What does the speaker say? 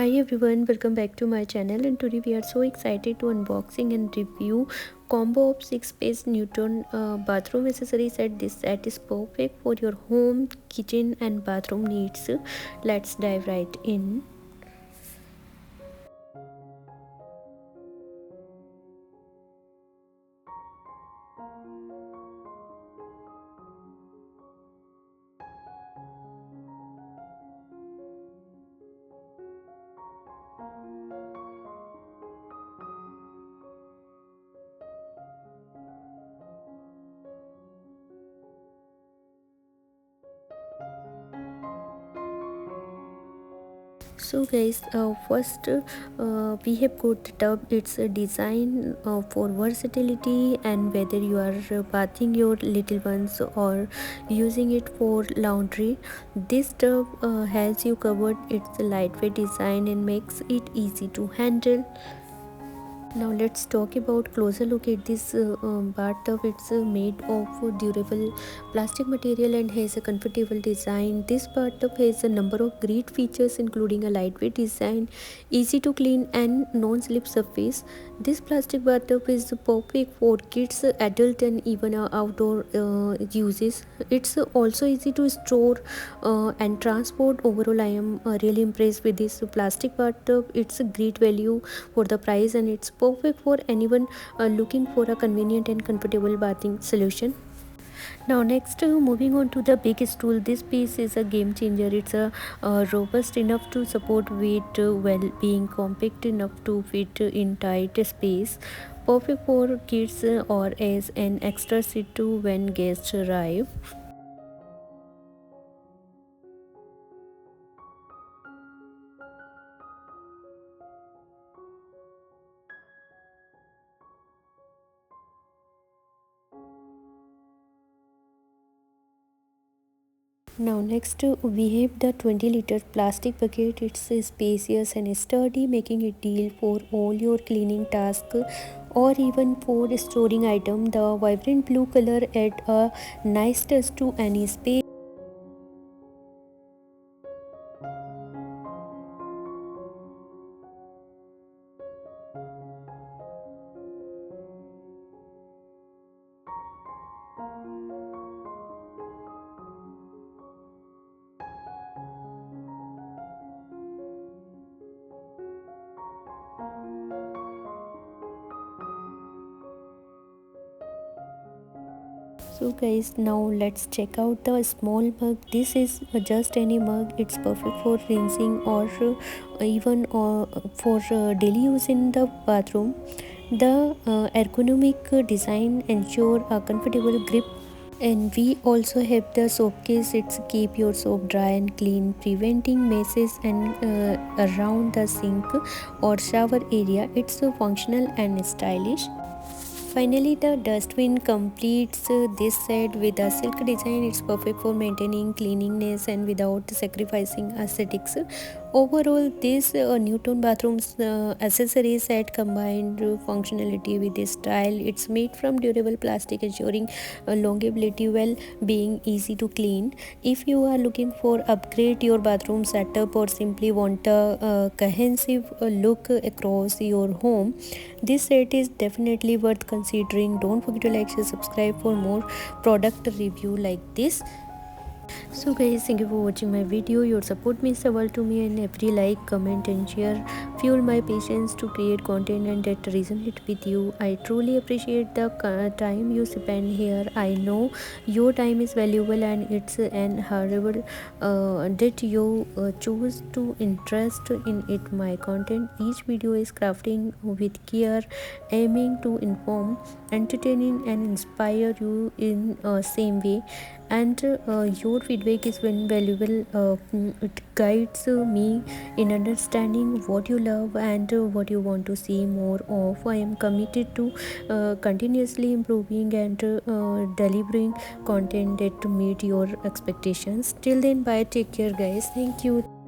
Hi everyone, welcome back to my channel, and today we are so excited to unboxing and review combo of 6-piece Newton bathroom accessory set. This set is perfect for your home, kitchen and bathroom needs. Let's dive right in. So guys, first we have got the tub. It's a design for versatility, and whether you are bathing your little ones or using it for laundry, this tub has you covered. It's a lightweight design and makes it easy to handle. Now let's talk about closer look at this bathtub. It's made of durable plastic material and has a comfortable design. This bathtub has a number of great features including a lightweight design, easy to clean and non-slip surface. This plastic bathtub is perfect for kids, adult and even outdoor uses. It's also easy to store and transport. Overall, I am really impressed with this plastic bathtub. It's a great value for the price, and it's perfect for anyone looking for a convenient and comfortable bathing solution. Now next, moving on to the big stool. This piece is a game changer. It's robust enough to support weight while being compact enough to fit in tight space. Perfect for kids or as an extra seat too when guests arrive. Now next, we have the 20-liter plastic bucket. It's spacious and sturdy, making it ideal for all your cleaning tasks or even for storing item. The vibrant blue color add a nice touch to any space. So guys, now let's check out the small mug. This is just any mug. It's perfect for rinsing or even for daily use in the bathroom. The ergonomic design ensure a comfortable grip. And we also have the soap case. It's keep your soap dry and clean, preventing messes and around the sink or shower area. It's functional and stylish. Finally, the dustbin completes this set with a silk design. It's perfect for maintaining cleanliness and without sacrificing aesthetics. Overall, this Newton bathrooms accessory set combined functionality with style. It's made from durable plastic, ensuring longevity while being easy to clean. If you are looking for upgrade your bathroom setup or simply want a cohesive look across your home, this set is definitely worth considering. Don't forget to like, share, subscribe for more product review like this. So guys, thank you for watching my video. Your support means the world to me, and every like, comment and share fuel my patience to create content and that resonate with you. I truly appreciate the time you spend here. I know your time is valuable, and it's an horrible that you choose to interest in it my content. Each video is crafting with care, aiming to inform, entertaining and inspire you in same way. And your feedback is very valuable. It guides me in understanding what you love and what you want to see more of. I am committed to continuously improving and delivering content that meet your expectations. Till then, bye, take care guys, thank you.